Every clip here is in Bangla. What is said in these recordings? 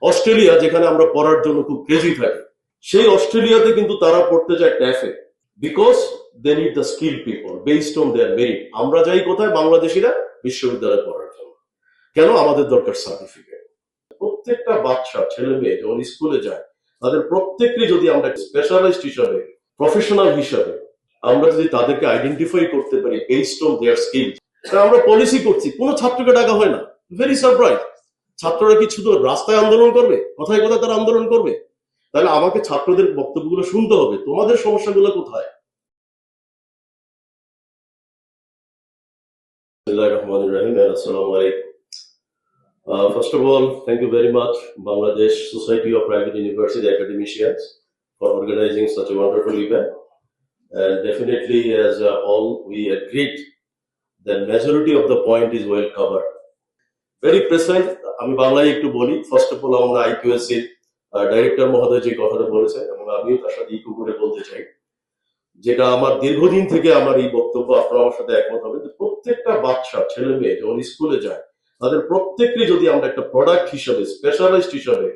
অস্ট্রেলিয়া যেখানে আমরা পড়ার জন্য খুব ক্রেজি থাকি, সেই অস্ট্রেলিয়াতে কিন্তু তারা পড়তে যায় TAFE, because they need the skill people based on their merit. আমরা যাই কোথায় বাংলাদেশিরা বিশ্ববিদ্যালয়ে পড়ার জন্য। কেন? আমাদের দরকার সার্টিফিকেট। প্রত্যেকটা বাচ্চা ছেলে মেয়ে যখন স্কুলে যায় তাদের প্রত্যেককে যদি আমরা স্পেশালিস্ট হিসাবে, প্রফেশনাল হিসাবে আমরা যদি তাদেরকে আইডেন্টিফাই করতে পারি বেসড অন দেয়ার স্কিল, আমরা পলিসি করছি, কোনো ছাত্রকে ডাকা হয় না। Very surprise. ছাত্ররা কি শুধু রাস্তায় আন্দোলন করবে? কথায় কথায় তারা আন্দোলন করবে? তাহলে আমাকে ছাত্রদের বক্তব্যগুলো শুনতে হবে, তোমাদের সমস্যাগুলো কোথায়। First of all, thank you very much, Bangladesh Society of Private University Academicians, for organizing such a wonderful event. And definitely, as all we agreed, the majority of the point is well covered. Very precise. আমি বাংলায় একটু বলি। ফার্স্ট অফ অল, আমরা আইকিউএসসি ডাইরেক্টর মহোদয় যে কথাটা বলেছেন এবং আমিও তার সাথে ইকো করে বলতে চাই, যেটা আমার দীর্ঘদিন থেকে আমার এই বক্তব্য, আপনারা আমার সাথে একমত হবে, যে প্রত্যেকটা বাচ্চা ছেলে মেয়ে যখন স্কুলে যায় তাদের প্রত্যেককে যদি আমরা একটা প্রোডাক্ট হিসাবে, স্পেশালিস্ট হিসাবে,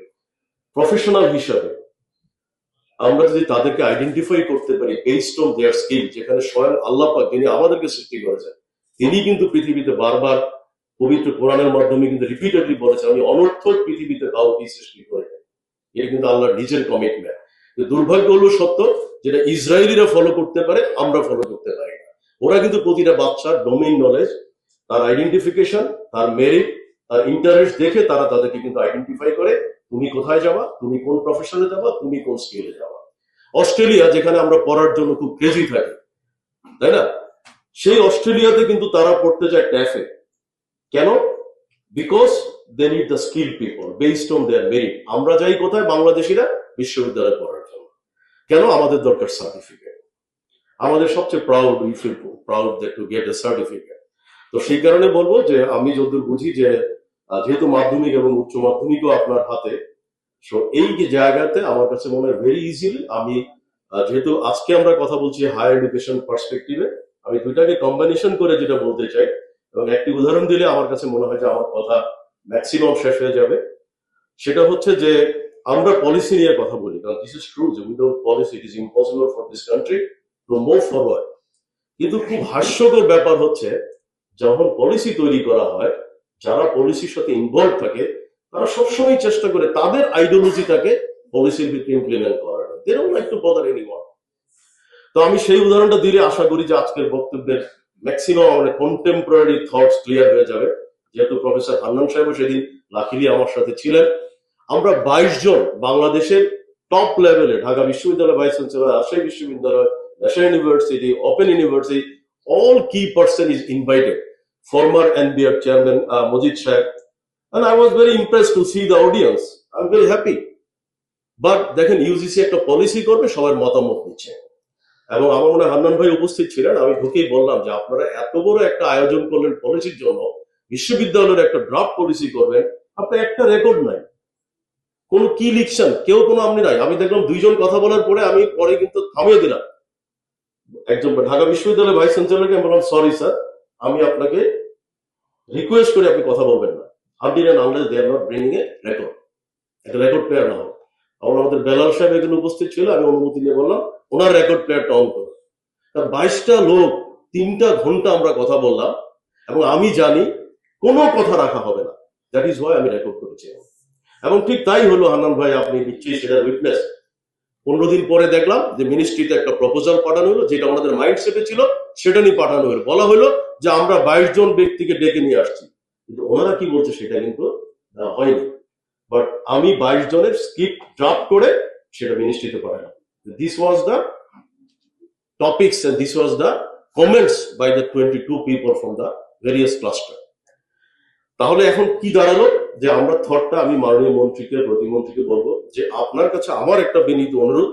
প্রফেশনাল হিসাবে আমরা যদি তাদেরকে আইডেন্টিফাই করতে পারি বেসড অন দেয়ার স্কিল, যেখানে স্বয়ং আল্লাহ পাক যিনি আমাদেরকে সৃষ্টি করেছেন তিনি কিন্তু পৃথিবীতে বারবার পবিত্র কোরআনের মাধ্যমে কিন্তু রিপিটেডলি বলেছেন, আমি অনর্থক পৃথিবীতে কাউকে সৃষ্টি করি। এটা কিন্তু আল্লাহর নিজের কমিটমেন্ট। দুর্ভাগ্য হলো সত্য, যেটা ইসরায়েলিরা ফলো করতে পারে, আমরা ফলো করতে পারি না। ওরা কিন্তু প্রতিটা বাচ্চার ডোমেইন নলেজ, তার আইডেন্টিফিকেশন, তার মেরিট, তার ইন্টারেস্ট দেখে তারা তাদেরকে কিন্তু আইডেন্টিফাই করে, তুমি কোথায় যাবা, তুমি কোন প্রফেশনে যাবা, তুমি কোন স্কিলে যাবা। অস্ট্রেলিয়া যেখানে আমরা পড়ার জন্য খুব ক্রেজি থাকি, তাই না, সেই অস্ট্রেলিয়াতে কিন্তু তারা পড়তে যায় ট্যাফে। কেন? Because they need the skill people based on their merit. আমরা যাই কোথায় বাংলাদেশিরা বিশ্ববিদ্যালয়ে পড়ার জন্য। কেন? আমাদের দরকার সার্টিফিকেট। আমাদের সবচেয়ে proud, we feel proud to get a certificate. তো সেই কারণে বলবো যে আমি যতদূর বুঝি যে যেহেতু মাধ্যমিক এবং উচ্চ মাধ্যমিকও আপনার হাতে, সো এই যে জায়গাতে আমার কাছে মনে হয় ভেরি ইজিলি আমি, যেহেতু আজকে আমরা কথা বলছি হায়ার এডুকেশন পার্সপেক্টিভে, আমি দুইটাকে কম্বিনেশন করে যেটা বলতে চাই এবং একটি উদাহরণ দিলে আমার কাছে মনে হয় যে আমার কথা ম্যাক্সিমাম শেষ হয়ে যাবে। সেটা হচ্ছে যে আমরা পলিসি নিয়ে কথা বলি, কারণ দিস ইজ ট্রু যে without policy it is impossible for this country to move forward. কিন্তু খুব হাস্যকর ব্যাপার হচ্ছে, যখন পলিসি তৈরি করা হয়, যারা পলিসির সাথে ইনভলভ থাকে তারা সবসময় চেষ্টা করে তাদের আইডিওলজিটাকে পলিসির ভিতরে ইমপ্লিমেন্ট করার। They don't like to bother anyone. তো আমি সেই উদাহরণটা দিলে আশা করি যে আজকের বক্তব্যের ম্যাক্সিমাম আমাদের কন্টেম্পোরারি থটস ক্লিয়ার হয়ে যাবে। যেহেতু প্রফেসর হান্নান সাহেব সেদিন লাকিলি আমার সাথে ছিলেন, আমরা 22 জন বাংলাদেশের টপ লেভেলে, ঢাকা বিশ্ববিদ্যালয় ভাইস চ্যান্সেলর, রাজশাহী বিশ্ববিদ্যালয়, national university, open university, all key person is invited. Former NBR chairman Mojid Sheikh, and I was very impressed to see the audience. I'm very happy. But দেখেন ইউজিসি একটা পলিসি করবে, সবার মতামত নিচ্ছে, এবং আমার মনে হয় হান্নান ভাই উপস্থিত ছিলেন। আমি ঢুকেই বললাম যে আপনারা এত বড় একটা আয়োজন করলেন পলিসির জন্য, বিশ্ববিদ্যালয়ের একটা ড্রাফট পলিসি করবেন, আপনার একটা রেকর্ড নাই, কোন কি লিখছেন, কেউ কোনো আপনি নাই। আমি দেখলাম 2 জন কথা বলার পরে আমি পরে কিন্তু থামিয়ে দিলাম। একজন ঢাকা বিশ্ববিদ্যালয়ের ভাইস চ্যান্সেলরকে বললাম, সরি স্যার, আমি আপনাকে রিকোয়েস্ট করে আপনি কথা বলবেন না, until and unless they are not bringing a record, একটা রেকর্ড প্লেয়ার না হোক। আমাদের বেলাল সাহেব এখানে উপস্থিত ছিল, আমি অনুমতি নিয়ে বললাম ওনার রেকর্ড প্লেয়ারটা অন করুন। 22টা লোক 3টা ঘন্টা আমরা কথা বললাম, এবং আমি জানি কোনো কথা রাখা হবে না। দ্যাট ইজ ওয়াই আমি রেকর্ড করেছি। এবং ঠিক তাই হলো হান্নান ভাই, আপনি নিশ্চয়ই সেটার উইটনেস। 15 দিন পরে দেখলাম যে মিনিস্ট্রিতে একটা প্রপোজাল পাঠানো হলো, যেটা আমাদের মাইন্ডসেটে ছিল সেটা নিয়ে পাঠানো হলো। বলা হলো যে আমরা 22 জন ব্যক্তিকে ডেকে নিয়ে আসছি, কিন্তু ওনারা কি বলছে সেটা কিন্তু হয়নি। বাট আমি 22 জনের স্ক্রিপ্ট ড্রাফট করে সেটা মিনিস্ট্রিতে পাঠালাম। This was the topics and this was the comments by the 22 people from the various cluster. তাহলে এখন কি দাঁড়ালো, যে আমরা থটটা আমি মাননীয় মন্ত্রীকে, প্রতিমন্ত্রীকে বলবো যে আপনার কাছে আমার একটা বিনীত অনুরোধ,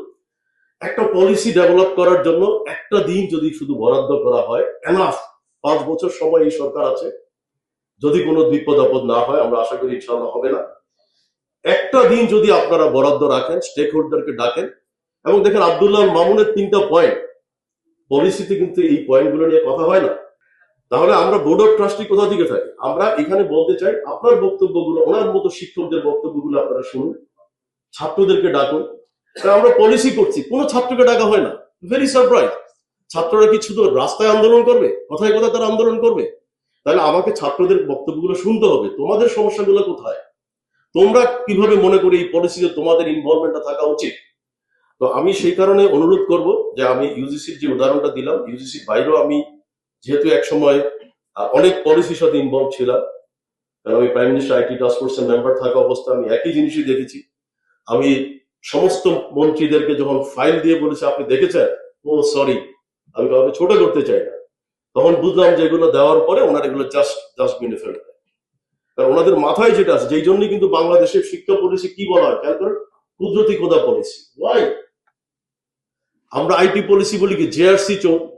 একটা পলিসি ডেভেলপ করার জন্য একটা দিন যদি শুধু বরাদ্দ করা হয়, এনাফ। 5 বছর সময় এই সরকার আছে, যদি কোনো বিপদ আপদ না হয়, আমরা আশা করি ইনশাআল্লাহ হবে না, একটা দিন যদি আপনারা বরাদ্দ রাখেন, স্টেক হোল্ডারকে ডাকেন, এবং দেখেন আব্দুল্লাহ মামুনের 3টা পয়েন্ট, পলিসিতে কিন্তু এই পয়েন্টগুলো নিয়ে কথা হয় না। তাহলে আমরা বোর্ড অফ ট্রাস্টি কোথা থেকে থাকি? আমরা এখানে বলতে চাই আপনার বক্তব্যগুলো, ওনার মতো শিক্ষকদের বক্তব্যগুলো আপনারা শুনুন, ছাত্রদেরকে ডাকুন। আমরা পলিসি করছি, কোনো ছাত্রকে ডাকা হয় না। Very surprise. ছাত্ররা কি শুধু রাস্তায় আন্দোলন করবে? কথায় কথা তারা আন্দোলন করবে? তাহলে আমাকে ছাত্রদের বক্তব্যগুলো শুনতে হবে, তোমাদের সমস্যাগুলো কোথায়, তোমরা কিভাবে মনে করি এই পলিসিতে তোমাদের ইনভলভমেন্টটা থাকা উচিত। তো আমি সেই কারণে অনুরোধ করব যে আমি ইউজিসির যে উদাহরণটা দিলাম, ইউজিসির বাইরেও আমি যেহেতু এক সময় অনেক পলিসির সাথে ইনভলভ ছিলাম, কারণ আমি প্রাইম মিনিস্টার আইটি টাস্ক ফোর্সের মেম্বার থাকা অবস্থা আমি একই জিনিসই দেখেছি। আমি সমস্ত মন্ত্রীদেরকে যখন ফাইল দিয়ে বলেছি আপনি দেখেছেন, ও সরি, আমি কাউকে ছোট করতে চাই না, তখন বুঝলাম যে এগুলো দেওয়ার পরে ওনারা এগুলো জাস্ট ডাস্টবিনে ফেলে দেয়। কারণ ওনাদের মাথায় যেটা আছে, যেই জন্যই কিন্তু বাংলাদেশের শিক্ষা পলিসি কি বলা হয় খেয়াল করেন, কুদরতি কোদা পলিসি। ওয়াই? আমরা আইটি পলিসি বলি কি জেআরসি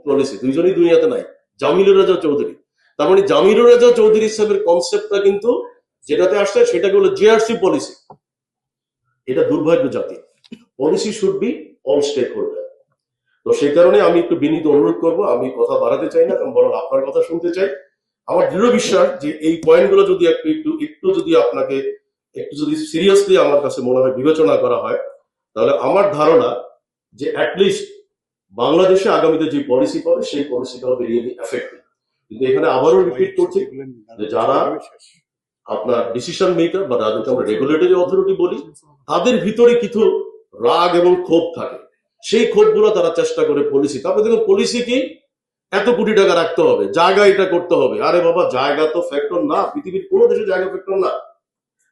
পলিসি, দুইজনই দুনিয়াতে নাই। জামিলুর রাজা চৌধুরী, তার মানে জামিলুর রাজা চৌধুরী সাহেবের কনসেপ্টটা কিন্তু যেটাতে আসছে সেটাকে বলে জেআরসি পলিসি। এটা দুর্ভাগ্য জাতি। Policy should be all stakeholder. তো সেই কারণে আমি একটু বিনীত অনুরোধ করব, আমি কথা বাড়াতে চাই না, বরং আপনার কথা শুনতে চাই। আমার দৃঢ় বিশ্বাস যে এই পয়েন্টগুলো যদি একটু যদি আপনাকে একটু যদি সিরিয়াসলি আমার কাছে মনে হয় বিবেচনা করা হয়, তাহলে আমার ধারণা যে অ্যাটলিস্ট বাংলাদেশে আগামীতে যে পলিসি পাবে সেই পলিসিটা হবে রিয়েলি এফেক্টিভ। কিন্তু এখানে আবারও রিপিট করছি যে যারা আপনার ডিসিশন মেকার বা যাদেরকে আমরা রেগুলেটরি অথরিটি বলি, তাদের ভিতরে কিছু রাগ এবং ক্ষোভ থাকে। সেই ক্ষোভগুলো তারা চেষ্টা করে পলিসি, তারপরে দেখুন পলিসি কি এত কোটি টাকা রাখতে হবে, জায়গা এটা করতে হবে। আরে বাবা, জায়গা তো ফ্যাক্টর না, পৃথিবীর কোনো দেশে জায়গা ফ্যাক্টর না।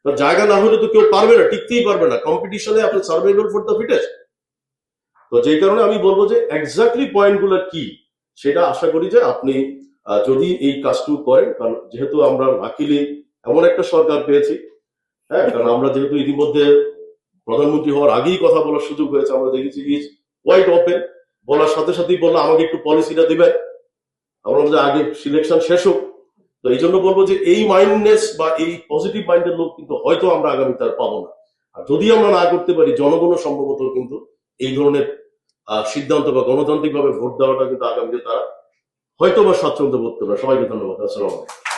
জায়গা না হলে তো কেউ পারবে না, টিকতেই পারবে না কম্পিটিশনে, আপনার সার্ভাইভাল ফর দ্য ফিটেস্ট। তো যেই কারণে আমি বলবো যে এক্স্যাক্টলি পয়েন্টগুলো কি সেটা আশা করি যে আপনি যদি এই কাজটুকু করেন, কারণ যেহেতু আমরা লাকিলি এমন একটা সরকার পেয়েছি, হ্যাঁ, কারণ আমরা যেহেতু ইতিমধ্যে প্রধানমন্ত্রী হওয়ার আগেই কথা বলার সুযোগ হয়েছে, আমরা দেখেছি কোয়াইট ওপেন, বলার সাথে সাথেই বললাম আমাকে একটু পলিসিটা দিবেন, আমরা বলছি আগে সিলেকশন শেষ হোক। তো এই জন্য বলবো যে এই মাইন্ডনেস বা এই পজিটিভ মাইন্ডের লোক কিন্তু হয়তো আমরা আগামী তার পাবো না। আর যদি আমরা না করতে পারি, জনগণও সম্ভবত কিন্তু এই ধরনের সিদ্ধান্ত বা গণতান্ত্রিক ভাবে ভোট দেওয়াটা কিন্তু আগামীতে তারা হয়তো বা স্বাচ্ছন্দ্য বোধ করবে। সবাইকে ধন্যবাদ। আসসালামু আলাইকুম।